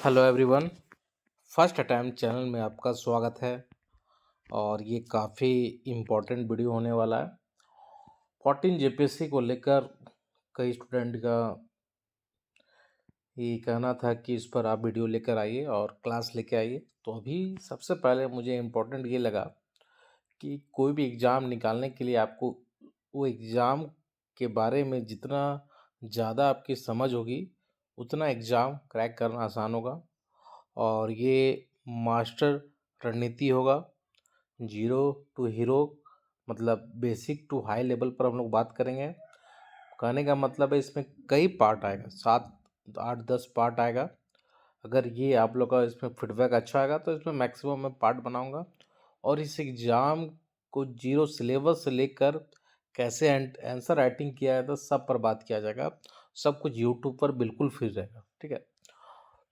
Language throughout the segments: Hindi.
Hello everyone. First attempt channel में आपका स्वागत है और ये काफ़ी इम्पोर्टेंट वीडियो होने वाला है। 14 जेपीएससी को लेकर कई स्टूडेंट का ये कहना था कि इस पर आप वीडियो लेकर आइए और क्लास लेके आइए। तो अभी सबसे पहले मुझे इम्पोर्टेंट ये लगा कि कोई भी एग्ज़ाम निकालने के लिए आपको वो एग्ज़ाम के बारे में जितना ज़्यादा आपकी समझ होगी उतना एग्ज़ाम क्रैक करना आसान होगा। और ये मास्टर रणनीति होगा। जीरो टू हीरो मतलब बेसिक टू हाई लेवल पर हम लोग बात करेंगे। कहने का मतलब है इसमें कई पार्ट आएगा, 7 8 10 पार्ट आएगा। अगर ये आप लोग का इसमें फीडबैक अच्छा आएगा तो इसमें मैक्सिमम मैं पार्ट बनाऊंगा। और इस एग्ज़ाम को जीरो सिलेबस से लेकर कैसे आंसर राइटिंग किया जाता है सब पर बात किया जाएगा। सब कुछ यूट्यूब पर बिल्कुल फ्री रहेगा, ठीक है।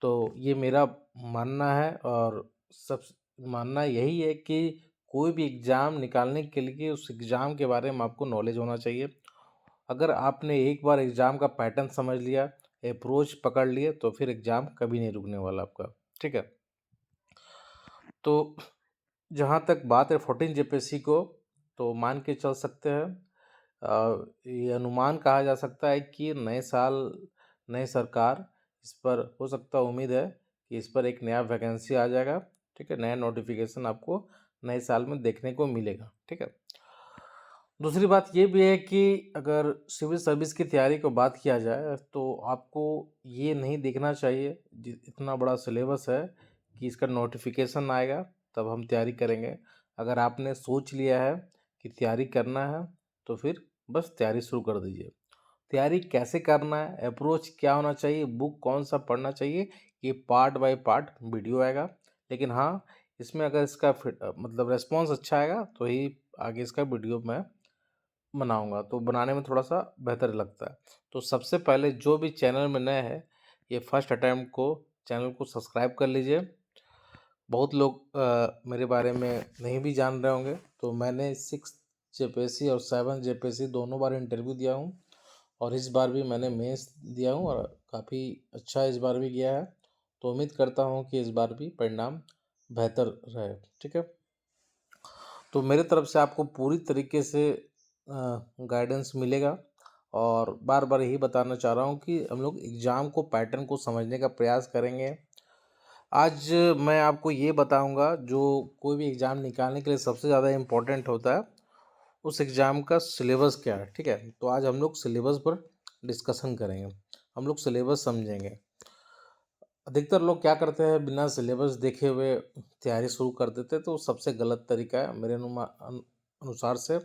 तो ये मेरा मानना है और सब मानना यही है कि कोई भी एग्ज़ाम निकालने के लिए उस एग्ज़ाम के बारे में आपको नॉलेज होना चाहिए। अगर आपने एक बार एग्ज़ाम का पैटर्न समझ लिया, अप्रोच पकड़ लिए, तो फिर एग्ज़ाम कभी नहीं रुकने वाला आपका, ठीक है। तो जहाँ तक बात है 14 जेपीएससी को, तो मान के चल सकते हैं, ये अनुमान कहा जा सकता है कि नए साल नई सरकार इस पर हो सकता है, उम्मीद है कि इस पर एक नया वैकेंसी आ जाएगा, ठीक है। नया नोटिफिकेशन आपको नए साल में देखने को मिलेगा, ठीक है। दूसरी बात ये भी है कि अगर सिविल सर्विस की तैयारी को बात किया जाए तो आपको ये नहीं देखना चाहिए इतना बड़ा सिलेबस है कि इसका नोटिफिकेशन आएगा तब हम तैयारी करेंगे। अगर आपने सोच लिया है कि तैयारी करना है तो फिर बस तैयारी शुरू कर दीजिए। तैयारी कैसे करना है, अप्रोच क्या होना चाहिए, बुक कौन सा पढ़ना चाहिए, ये पार्ट बाय पार्ट वीडियो आएगा। लेकिन हाँ, इसमें अगर इसका मतलब रेस्पॉन्स अच्छा आएगा तो ही आगे इसका वीडियो मैं बनाऊँगा, तो बनाने में थोड़ा-सा बेहतर लगता है। तो सबसे पहले जो भी चैनल में नए हैं, ये फर्स्ट अटेम्प्ट को चैनल को सब्सक्राइब कर लीजिए। बहुत लोग मेरे बारे में नहीं भी जान रहे होंगे, तो मैंने 6 जेपीएससी और 7 जेपीएससी दोनों बार इंटरव्यू दिया हूँ और इस बार भी मैंने मेंस दिया हूँ और काफ़ी अच्छा इस बार भी गया है। तो उम्मीद करता हूँ कि इस बार भी परिणाम बेहतर रहे, ठीक है। तो मेरे तरफ से आपको पूरी तरीके से गाइडेंस मिलेगा और बार बार यही बताना चाह रहा हूँ कि हम लोग एग्ज़ाम को पैटर्न को समझने का प्रयास करेंगे। आज मैं आपको ये बताऊंगा जो कोई भी एग्ज़ाम निकालने के लिए सबसे ज़्यादा इम्पोर्टेंट होता है, उस एग्ज़ाम का सिलेबस क्या है, ठीक है। तो आज हम लोग सिलेबस पर डिस्कशन करेंगे, हम लोग सिलेबस समझेंगे। अधिकतर लोग क्या करते हैं, बिना सिलेबस देखे हुए तैयारी शुरू कर देते हैं, तो सबसे गलत तरीका है मेरे अनुसार से।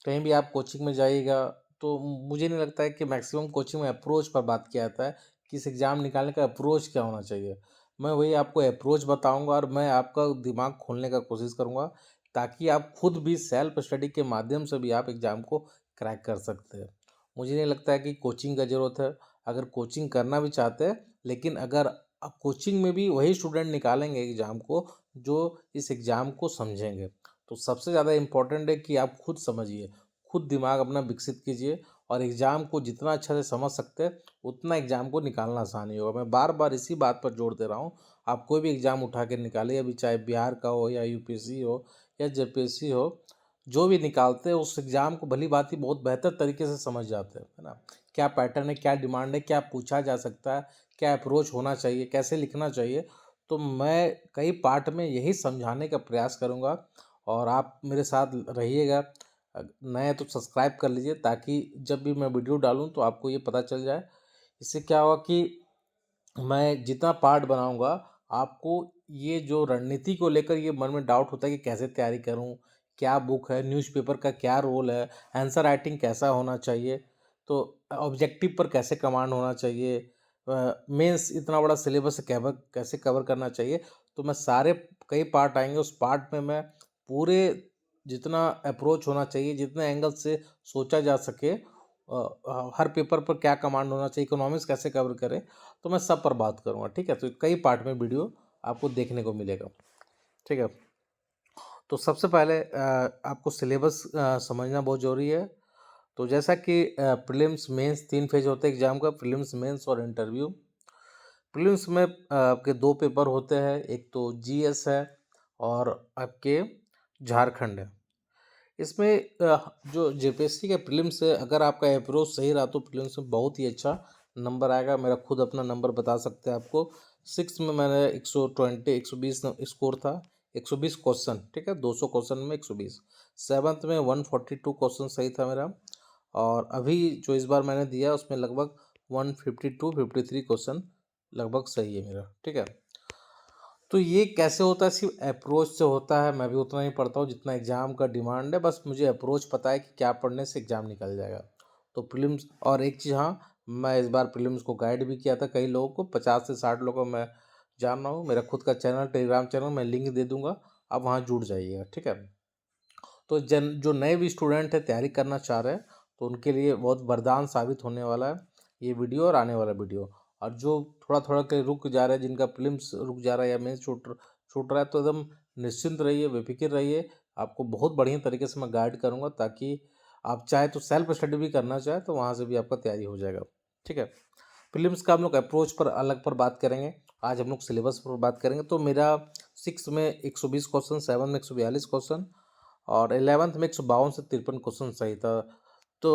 कहीं भी आप कोचिंग में जाइएगा तो मुझे नहीं लगता है कि मैक्सिमम कोचिंग में अप्रोच पर बात किया जाता है कि इस एग्ज़ाम निकालने का अप्रोच क्या होना चाहिए। मैं वही आपको अप्रोच बताऊंगा और मैं आपका दिमाग खोलने का कोशिश करूंगा ताकि आप खुद भी सेल्फ स्टडी के माध्यम से भी आप एग्ज़ाम को क्रैक कर सकते हैं। मुझे नहीं लगता है कि कोचिंग का ज़रूरत है। अगर कोचिंग करना भी चाहते हैं, लेकिन अगर आप कोचिंग में भी वही स्टूडेंट निकालेंगे एग्ज़ाम को जो इस एग्ज़ाम को समझेंगे। तो सबसे ज़्यादा इम्पोर्टेंट है कि आप खुद समझिए, खुद दिमाग अपना विकसित कीजिए और एग्ज़ाम को जितना अच्छा से समझ सकते हैं उतना एग्ज़ाम को निकालना आसान ही होगा। मैं बार बार इसी बात पर जोर दे रहा हूँ। आप कोई भी एग्ज़ाम उठा के निकालिए, अभी चाहे बिहार का हो या यूपीएससी हो या जेपीएससी हो, जो भी निकालते हैं उस एग्ज़ाम को भली भांति बहुत बेहतर तरीके से समझ जाते हैं, है ना। क्या पैटर्न है, क्या डिमांड है, क्या पूछा जा सकता है, क्या अप्रोच होना चाहिए, कैसे लिखना चाहिए। तो मैं कई पार्ट में यही समझाने का प्रयास करूँगा और आप मेरे साथ रहिएगा। नए हैं तो सब्सक्राइब कर लीजिए ताकि जब भी मैं वीडियो डालूँ तो आपको ये पता चल जाए। इससे क्या होगा कि मैं जितना पार्ट बनाऊँगा, आपको ये जो रणनीति को लेकर ये मन में डाउट होता है कि कैसे तैयारी करूँ, क्या बुक है, न्यूज़पेपर का क्या रोल है, आंसर राइटिंग कैसा होना चाहिए, तो ऑब्जेक्टिव पर कैसे कमांड होना चाहिए, मेंस इतना बड़ा सिलेबस कैसे कवर करना चाहिए। तो मैं सारे कई पार्ट आएँगे, उस पार्ट में मैं पूरे जितना अप्रोच होना चाहिए, जितने एंगल से सोचा जा सके, हर पेपर पर क्या कमांड होना चाहिए, इकोनॉमिक्स कैसे कवर करें, तो मैं सब पर बात करूँगा, ठीक है। तो कई पार्ट में वीडियो आपको देखने को मिलेगा, ठीक है। तो सबसे पहले आपको सिलेबस समझना बहुत ज़रूरी है। तो जैसा कि प्रीलिम्स मेंस 3 फेज होते हैं एग्जाम का, प्रीलिम्स मेंस और इंटरव्यू। प्रीलिम्स में आपके 2 पेपर होते हैं, एक तो जीएस है और आपके झारखंड है। इसमें जो जेपीएससी के प्रीलिम्स है, अगर आपका अप्रोच सही रहा तो प्रीलिम्स में बहुत ही अच्छा नंबर आएगा। मेरा खुद अपना नंबर बता सकते हैं आपको। 6 में मैंने 120 स्कोर था, 120 क्वेश्चन, ठीक है, 200 क्वेश्चन में 120। 7th में 142 क्वेश्चन सही था मेरा। और अभी जो इस बार मैंने दिया उसमें लगभग 152-53 क्वेश्चन लगभग सही है मेरा, ठीक है। तो ये कैसे होता है? सिर्फ अप्रोच से होता है। मैं भी उतना ही पढ़ता हूँ जितना एग्ज़ाम का डिमांड है, बस मुझे अप्रोच पता है कि क्या पढ़ने से एग्ज़ाम निकल जाएगा। तो प्रीलिम्स, और एक चीज़, हाँ, मैं इस बार प्रीलिम्स को गाइड भी किया था कई लोगों को, 50 से 60 लोगों को मैं जान रहा हूँ। मेरा खुद का चैनल, टेलीग्राम चैनल, मैं लिंक दे दूँगा, आप वहाँ जुड़ जाइएगा, ठीक है। तो जो नए भी स्टूडेंट है, तैयारी करना चाह रहे हैं, तो उनके लिए बहुत वरदान साबित होने वाला है ये वीडियो और आने वाला वीडियो। और जो थोड़ा थोड़ा के रुक जा रहे हैं, जिनका प्रीलिम्स रुक जा रहा है या मेंस छूट रहा है, तो एकदम निश्चिंत रहिए, बेफिक्र रहिए। आपको बहुत बढ़िया तरीके से मैं गाइड करूँगा, ताकि आप चाहे तो सेल्फ स्टडी भी करना चाहे तो वहाँ से भी आपका तैयारी हो जाएगा, ठीक है। प्रीलिम्स का हम लोग अप्रोच पर अलग पर बात करेंगे, आज हम लोग सिलेबस पर बात करेंगे। तो मेरा 6 में 120 क्वेश्चन, 7 में 142 क्वेश्चन और 11th में 152 से 53 क्वेश्चन सही था। तो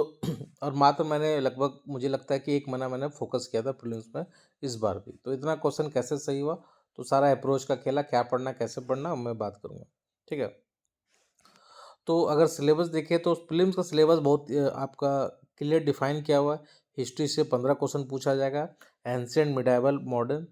और मात्र मैंने लगभग, मुझे लगता है कि 1 महीना मैंने फोकस किया था प्रीलिम्स में इस बार भी। तो इतना क्वेश्चन कैसे सही हुआ? तो सारा अप्रोच का खेला, क्या पढ़ना कैसे पढ़ना मैं बात करूँगा, ठीक है। तो अगर सिलेबस देखें तो प्रीलिम्स का सिलेबस बहुत आपका क्लियर डिफाइन किया हुआ है। हिस्ट्री से 15 क्वेश्चन पूछा जाएगा, एंशिएंट, मिडाइवल, मॉडर्न।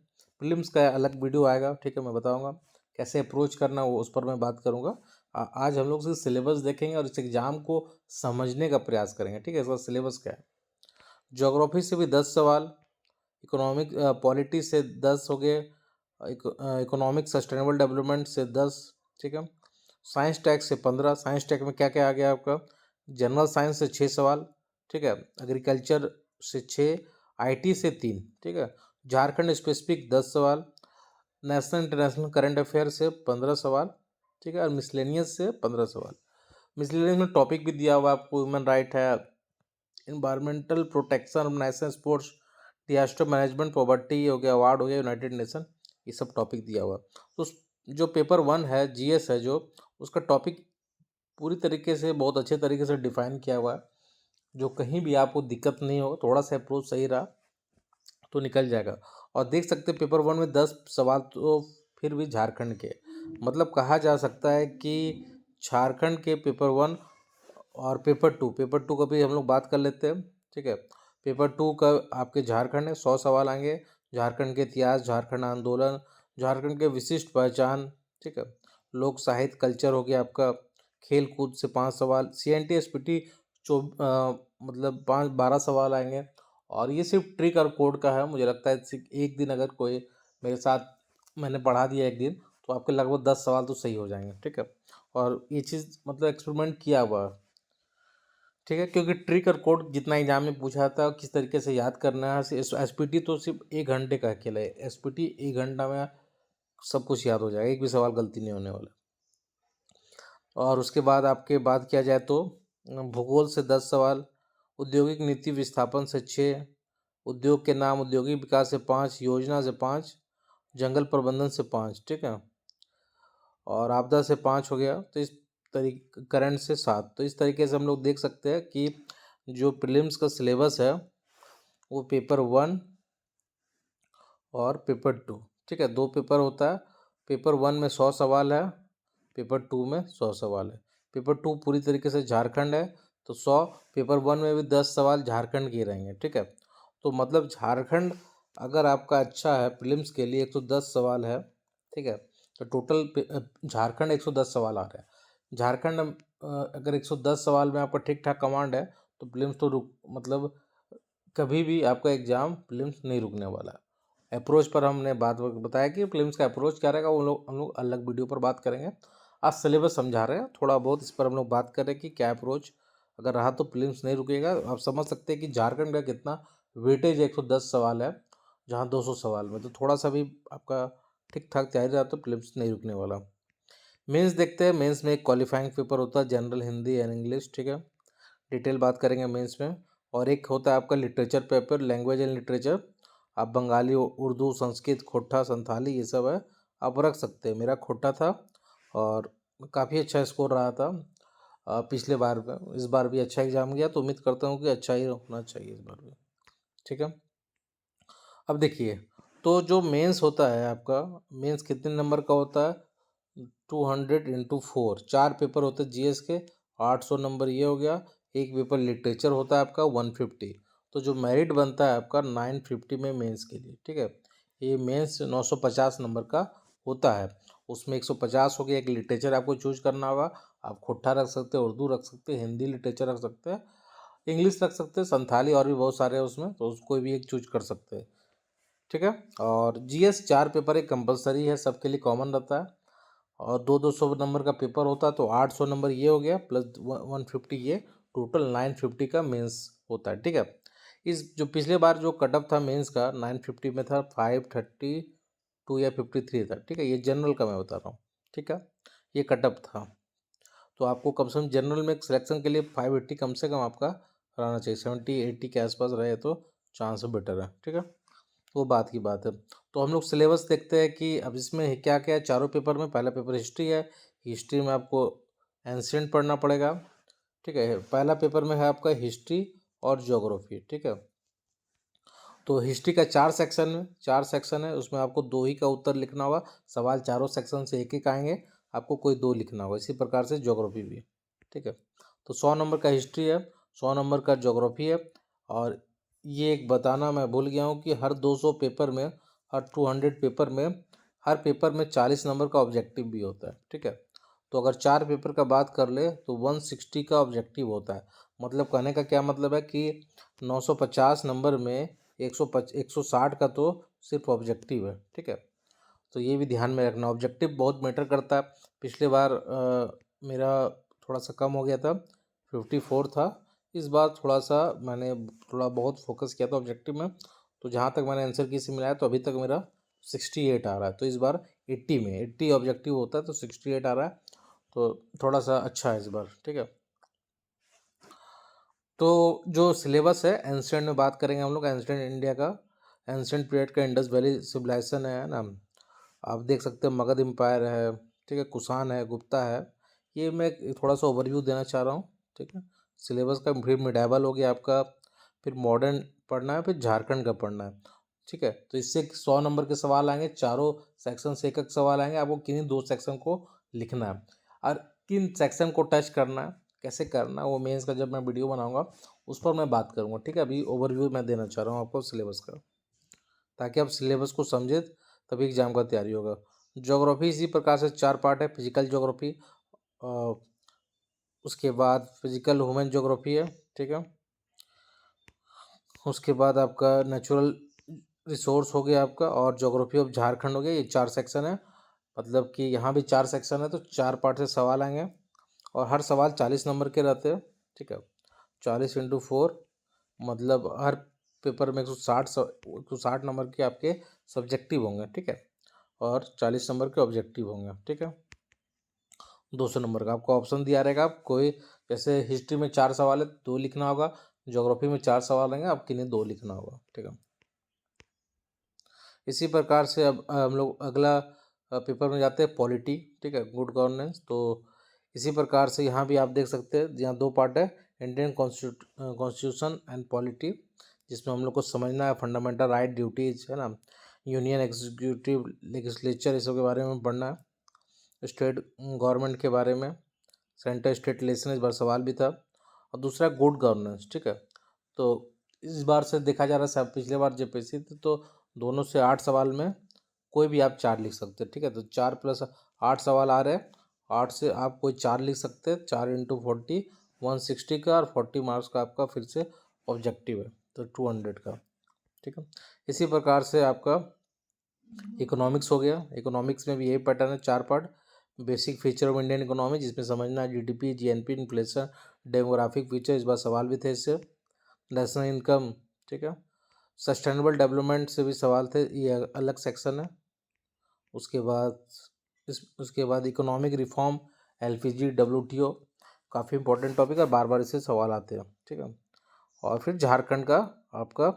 प्रीलिम्स का अलग वीडियो आएगा, ठीक है, मैं बताऊंगा कैसे अप्रोच करना, वो उस पर मैं बात करूंगा। आज हम लोग सिर्फ सिलेबस देखेंगे और इस एग्ज़ाम को समझने का प्रयास करेंगे, ठीक है। इसका सिलेबस क्या है? ज्योग्राफी से भी 10 सवाल, इकोनॉमिक पॉलिटी से 10 हो गए, इकोनॉमिक सस्टेनेबल डेवलपमेंट से 10, ठीक है। साइंस टैग से 15। साइंस टैग में क्या क्या आ गया आपका? जनरल साइंस से 6 सवाल, ठीक है। एग्रीकल्चर से 6, आईटी से 3, ठीक है। झारखंड स्पेसिफिक 10 सवाल, नेशनल इंटरनेशनल करंट अफेयर से 15 सवाल, ठीक है। और मिसलेनियस से 15 सवाल। मिसलेनियस में टॉपिक भी दिया हुआ है आपको, ह्यूमन राइट है, environmental protection, organisation, sports, disaster management, poverty हो गया, अवार्ड हो गया, यूनाइटेड नेशन, ये सब टॉपिक दिया हुआ है। तो जो पेपर 1 है, जीएस है, जो उसका टॉपिक पूरी तरीके से, बहुत अच्छे तरीके से डिफाइन किया हुआ है, जो कहीं भी आपको दिक्कत नहीं हो, थोड़ा सा अप्रोच सही रहा तो निकल जाएगा। और देख सकते हैं पेपर 1 में 10 सवाल तो फिर भी झारखंड के, मतलब कहा जा सकता है कि झारखंड के पेपर 1 और पेपर टू का भी हम लोग बात कर लेते हैं, ठीक है। पेपर 2 का आपके झारखंड है, 100 सवाल आएंगे। झारखंड के इतिहास, झारखंड आंदोलन, झारखंड के विशिष्ट पहचान, ठीक है। लोक साहित्य, कल्चर हो गया आपका। खेल कूद से 5 सवाल। CNT SPT मतलब 12 सवाल आएंगे। और ये सिर्फ ट्रिक और कोड का है। मुझे लगता है सिर्फ एक दिन अगर कोई मेरे साथ, मैंने पढ़ा दिया एक दिन, तो आपके लगभग 10 सवाल तो सही हो जाएंगे, ठीक है। और ये चीज़ मतलब एक्सपेरिमेंट किया हुआ है, ठीक है, क्योंकि ट्रिक और कोड जितना एग्जाम में पूछा जाता है, किस तरीके से याद करना है। SPT तो सिर्फ 1 घंटे का खेल है। SPT 1 घंटा में सब कुछ याद हो जाएगा, एक भी सवाल गलती नहीं होने वाला। और उसके बाद आपके बात किया जाए तो भूगोल से 10 सवाल, औद्योगिक नीति विस्थापन से 6, उद्योग के नाम, औद्योगिक विकास से 5, योजना से 5, जंगल प्रबंधन से 5, ठीक है। और आपदा से 5 हो गया। तो इस तरीके, करंट से 7। तो इस तरीके से हम लोग देख सकते हैं कि जो प्रीलिम्स का सिलेबस है वो पेपर 1 और पेपर 2, ठीक है, 2 पेपर होता है। पेपर 1 में 100 सवाल है, पेपर 2 में 100 सवाल है। पेपर 2 पूरी तरीके से झारखंड है, तो 100। पेपर 1 में भी 10 सवाल झारखंड के रहेंगे, ठीक है। तो मतलब झारखंड अगर आपका अच्छा है, प्रीलिम्स के लिए 110 सवाल है, ठीक है। तो टोटल झारखंड 110 सवाल आ रहा है। झारखंड अगर 110 सवाल में आपका ठीक ठाक कमांड है, तो प्रीलिम्स तो मतलब कभी भी आपका एग्जाम प्रीलिम्स नहीं रुकने वाला है। अप्रोच पर हमने बात बताया कि प्रीलिम्स का अप्रोच क्या रहेगा, वो लोग हम लोग अलग वीडियो पर बात करेंगे। आज सिलेबस समझा रहे हैं थोड़ा बहुत, इस पर हम लोग बात करें कि क्या अप्रोच अगर रहा तो प्रीलिम्स नहीं रुकेगा। आप समझ सकते हैं कि झारखंड का कितना वेटेज 110 सवाल है, जहाँ 200 सवाल में, तो थोड़ा सा भी आपका ठीक ठाक तैयारी रहा तो प्रीलिम्स नहीं रुकने वाला। मेंस देखते हैं। मेंस में एक क्वालिफाइंग पेपर होता है, जनरल, हिंदी एंड इंग्लिश, ठीक है, डिटेल बात करेंगे मेंस में। और एक होता है आपका literature paper, language and literature, आप बंगाली, उर्दू, संस्कृत, खोटा, संथाली ये सब है, आप रख सकते हैं। मेरा खोटा था और काफ़ी अच्छा स्कोर रहा था पिछले बार में। इस बार भी अच्छा एग्ज़ाम गया, तो उम्मीद करता हूँ कि अच्छा ही होना चाहिए इस बार भी। ठीक है, अब देखिए, तो जो मेंस होता है आपका, मेंस कितने नंबर का होता है? 200 × 4, 4 पेपर होते हैं जीएस के, 800 नंबर ये हो गया। एक पेपर लिटरेचर होता है आपका 150। तो जो मेरिट बनता है आपका 950 में मेंस के लिए। ठीक है, ये मेंस 950 नंबर का होता है। उसमें 150 हो गया, एक लिटरेचर आपको चूज करना होगा। आप खोटा रख सकते हैं, उर्दू रख सकते हैं, हिंदी लिटरेचर रख सकते हैं, इंग्लिश रख सकते हैं, संथाली और भी बहुत सारे हैं उसमें, तो उसको भी एक चूज कर सकते हैं। ठीक है, और जीएस 4 पेपर एक कंपलसरी है, सबके लिए कॉमन रहता है। और 200 नंबर का पेपर होता है, तो 800 नंबर ये हो गया प्लस 150 ये, टोटल 950 का मेंस होता है। ठीक है, इस जो पिछले बार जो कट ऑफ था मेंस का 950 में था 532 या 53 था। ठीक है, ये जनरल का मैं बता रहा हूँ। ठीक है, ये कट ऑफ था, तो आपको कम से कम जनरल में सिलेक्शन के लिए 580 कम से कम आपका रहना चाहिए। 70-80 के आसपास रहे तो चांस बेटर है। ठीक है, वो बात की बात है। तो हम लोग सिलेबस देखते हैं कि अब इसमें क्या क्या है चारों पेपर में। पहला पेपर हिस्ट्री है, हिस्ट्री में आपको एंशिएंट पढ़ना पड़ेगा। ठीक है, पहला पेपर में है आपका हिस्ट्री और ज्योग्राफी। ठीक है, तो हिस्ट्री का 4 सेक्शन है, उसमें आपको 2 ही का उत्तर लिखना होगा। सवाल चारों सेक्शन से एक एक आएंगे, आपको कोई 2 लिखना होगा। इसी प्रकार से ज्योग्राफी भी। ठीक है, तो 100 नंबर का हिस्ट्री है, 100 नंबर का ज्योग्राफी है। और ये एक बताना मैं भूल गया हूँ कि हर 200 पेपर में, हर 200 पेपर में, हर पेपर में 40 नंबर का ऑब्जेक्टिव भी होता है। ठीक है, तो अगर 4 पेपर का बात कर ले तो 160 का ऑब्जेक्टिव होता है। मतलब कहने का क्या मतलब है कि 950 नंबर में 160 का तो सिर्फ ऑब्जेक्टिव है। ठीक है, तो ये भी ध्यान में रखना, ऑब्जेक्टिव बहुत मैटर करता है। पिछले बार मेरा थोड़ा सा कम हो गया था, 54 था। इस बार थोड़ा सा मैंने थोड़ा बहुत फोकस किया था ऑब्जेक्टिव में, तो जहाँ तक मैंने आंसर की से मिलाया तो अभी तक मेरा 68 आ रहा है। तो इस बार 80 में 80 ऑब्जेक्टिव होता है, तो 68 आ रहा है, तो थोड़ा सा अच्छा है इस बार। ठीक है, तो जो सिलेबस है एंशिएंट में बात करेंगे हम लोग, एंशिएंट इंडिया का, एंशिएंट पीरियड का इंडस वैली सिविलाइजेशन है ना। आप देख सकते हैं मगध एम्पायर है, ठीक है, कुषाण है, गुप्ता है। ये मैं थोड़ा सा ओवरव्यू देना चाह रहा हूँ। ठीक है, सिलेबस का फिर मिडावल हो गया आपका, फिर मॉडर्न पढ़ना है, फिर झारखंड का पढ़ना है। ठीक है, तो इससे 100 नंबर के सवाल आएंगे, चारों सेक्शन से एक एक सवाल आएंगे, आपको किन्हीं 2 सेक्शन को लिखना है। और किन सेक्शन को टच करना है, कैसे करना है, वो मेंस का जब मैं वीडियो बनाऊंगा उस पर मैं बात करूंगा। ठीक है, अभी ओवरव्यू मैं देना चाह रहा हूँ आपको सिलेबस का, ताकि आप सिलेबस को समझे, तभी एग्जाम का तैयारी होगा। ज्योग्राफी इसी प्रकार से 4 पार्ट है, फिजिकल ज्योग्राफी, उसके बाद फिजिकल ह्यूमन ज्योग्राफी है। ठीक है, उसके बाद आपका नेचुरल रिसोर्स हो गया आपका, और ज्योग्राफी ऑफ झारखंड हो गया। ये 4 सेक्शन है, मतलब कि यहाँ भी 4 सेक्शन है, तो 4 पार्ट से सवाल आएंगे, और हर सवाल 40 नंबर के रहते हैं। ठीक है, 40 × 4, मतलब हर पेपर में 160 नंबर के आपके सब्जेक्टिव होंगे। ठीक है, और 40 नंबर के ऑब्जेक्टिव होंगे। ठीक है, 200 नंबर का आपको ऑप्शन दिया रहेगा। कोई जैसे हिस्ट्री में 4 सवाल है, 2 लिखना होगा, ज्योग्राफी में 4 सवाल रहेंगे, आपके लिए 2 लिखना होगा। ठीक है, इसी प्रकार से अब हम लोग अगला पेपर में जाते हैं, पॉलिटी। ठीक है, गुड गवर्नेंस। तो इसी प्रकार से यहाँ भी आप देख सकते हैं, यहाँ 2 पार्ट है, इंडियन कॉन्स्टिट्यूशन एंड पॉलिटी, जिसमें हम लोग को समझना है फंडामेंटल राइट, ड्यूटीज है ना, यूनियन एग्जीक्यूटिव लेजिस्लेचर, ये सब के बारे में पढ़ना है, स्टेट गवर्नमेंट के बारे में, सेंटर स्टेट रिलेशन, इस बार सवाल भी था। और दूसरा गुड गवर्नेंस। ठीक है, तो इस बार से देखा जा रहा है, सब पिछले बार जेपीएससी थी तो दोनों से 8 सवाल में कोई भी आप 4 लिख सकते हैं। ठीक है, तो 4 + 8 सवाल आ रहे हैं, 8 से आप कोई 4 लिख सकते हैं। 4 × 40 160 का, और 40 मार्क्स का आपका फिर से ऑब्जेक्टिव है, तो 200 का। ठीक है, इसी प्रकार से आपका इकोनॉमिक्स हो गया। इकोनॉमिक्स में भी यही पैटर्न है, 4 part. Basic feature of Indian economy, जिसमें समझना है GDP, GNP, inflation, demographic feature, इस बार सवाल भी थे इससे, नेशनल इनकम। ठीक है, सस्टेनेबल डेवलपमेंट से भी सवाल थे, ये अलग सेक्शन है। उसके बाद उसके बाद इकोनॉमिक रिफॉर्म, एलपीजी, डब्ल्यूटीओ, काफ़ी इंपॉर्टेंट टॉपिक है, बार बार इससे सवाल आते हैं। ठीक है, और फिर झारखंड का आपका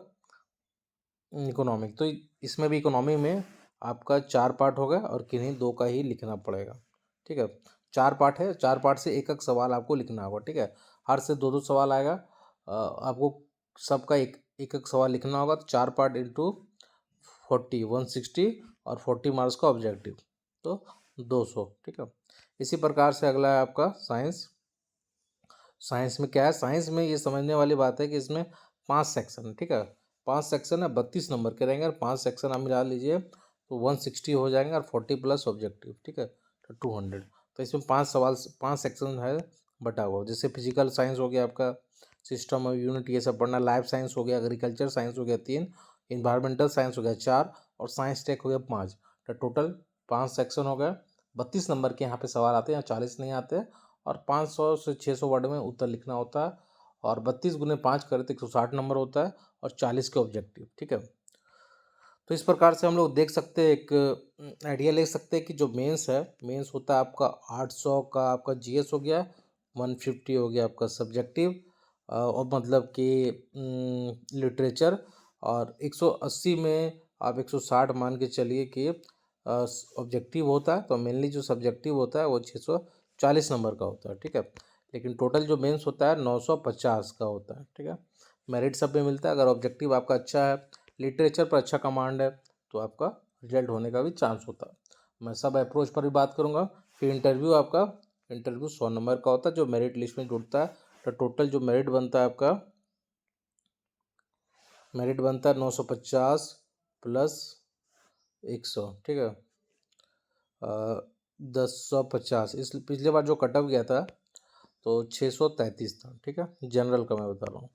इकोनॉमिक, तो इसमें भी इकोनॉमी में आपका 4 पार्ट होगा और किन्हीं 2 का ही लिखना पड़ेगा, ठीक है। 4 पार्ट है, 4 पार्ट से एक-एक सवाल आपको लिखना होगा, ठीक है। हर से 2-2 सवाल आएगा। आपको सबका एक-एक सवाल लिखना होगा, तो 4 पार्ट इंटू 40 160 और 40 मार्क्स का ऑब्जेक्टिव, तो 200, ठीक है। इसी प्रकार से अगला है आपका साइंस। साइंस में क्या है, साइंस में ये समझने वाली बात है कि इसमें 5 सेक्शन है, ठीक है। 5 सेक्शन है, 32 नंबर के रहेंगे और 5 सेक्शन आप मिला लीजिए तो 160 हो जाएंगे और 40 प्लस ऑब्जेक्टिव, ठीक है, तो 200। तो इसमें 5 सवाल 5 सेक्शन है बटा हुआ, जैसे फिजिकल साइंस हो गया आपका, सिस्टम ऑफ यूनिट ये सब पढ़ना, लाइफ साइंस हो गया, एग्रीकल्चर साइंस हो गया 3, इन्वायरमेंटल साइंस हो गया 4 और साइंस टेक हो गया 5। तो टोटल 5 सेक्शन हो गए। 32 नंबर के यहाँ पे सवाल आते हैं, 40 नहीं आते, और 500 से 600 वर्ड में उत्तर लिखना होता है, और 32 गुने 5 करें तो 160 नंबर होता है और 40 के ऑब्जेक्टिव, ठीक है। तो इस प्रकार से हम लोग देख सकते हैं, एक आइडिया ले सकते हैं कि जो मेंस है, मेंस होता है आपका 800 का आपका जीएस हो गया, 150 हो गया आपका सब्जेक्टिव, और मतलब कि लिटरेचर, और 180 में आप 160 मान के चलिए कि ऑब्जेक्टिव होता है। तो मेनली जो सब्जेक्टिव होता है वो 640 नंबर का होता है, ठीक है। लेकिन टोटल जो मेंस होता है 950 का होता है, ठीक है। मेरिट सब में मिलता है। अगर ऑब्जेक्टिव आपका अच्छा है, लिटरेचर पर अच्छा कमांड है, तो आपका रिजल्ट होने का भी चांस होता है। मैं सब अप्रोच पर भी बात करूँगा। फिर इंटरव्यू 100 नंबर का होता है जो मेरिट लिस्ट में जुड़ता है। तो टोटल जो मेरिट बनता है आपका, मेरिट बनता है 950 प्लस 100, ठीक है, 1050। इस पिछले बार जो कट ऑफ गया था तो 633 था, ठीक है, जनरल का मैं बता रहा हूँ,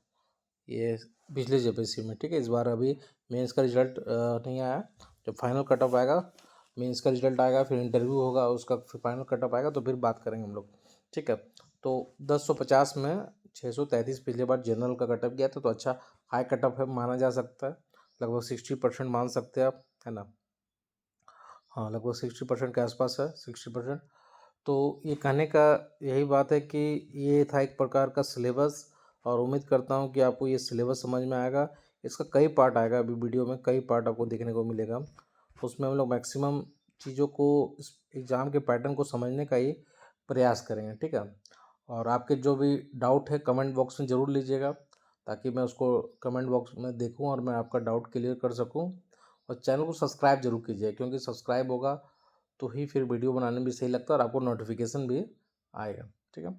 ये पिछले जेपीएससी में, ठीक है। इस बार अभी मेंस का रिजल्ट नहीं आया। जब फाइनल कट ऑफ आएगा, मेंस का रिजल्ट आएगा, फिर इंटरव्यू होगा, उसका फिर फाइनल कट ऑफ आएगा, तो फिर बात करेंगे हम लोग, ठीक है। तो 1050 में 633 पिछले बार जनरल का कट ऑफ गया था, तो अच्छा हाई कट ऑफ है माना जा सकता है, लगभग 60% मान सकते हैं आप, है ना। हाँ, लगभग 60% के आसपास है, 60%। तो ये कहने का यही बात है कि ये था एक प्रकार का सिलेबस, और उम्मीद करता हूँ कि आपको ये सिलेबस समझ में आएगा। इसका कई पार्ट आएगा, अभी वीडियो में कई पार्ट आपको देखने को मिलेगा। उसमें हम लोग मैक्सिमम चीज़ों को, इस एग्ज़ाम के पैटर्न को समझने का ही प्रयास करेंगे, ठीक है। और आपके जो भी डाउट है कमेंट बॉक्स में ज़रूर लीजिएगा, ताकि मैं उसको कमेंट बॉक्स में देखूँ और मैं आपका डाउट क्लियर कर सकूँ। और चैनल को सब्सक्राइब जरूर कीजिए, क्योंकि सब्सक्राइब होगा तो ही फिर वीडियो बनाने में भी सही लगता है और आपको नोटिफिकेशन भी आएगा, ठीक है।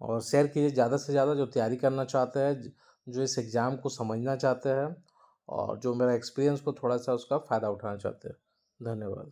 और शेयर कीजिए ज़्यादा से ज़्यादा, जो तैयारी करना चाहते हैं, जो इस एग्ज़ाम को समझना चाहते हैं, और जो मेरा एक्सपीरियंस को थोड़ा सा उसका फ़ायदा उठाना चाहते हैं। धन्यवाद।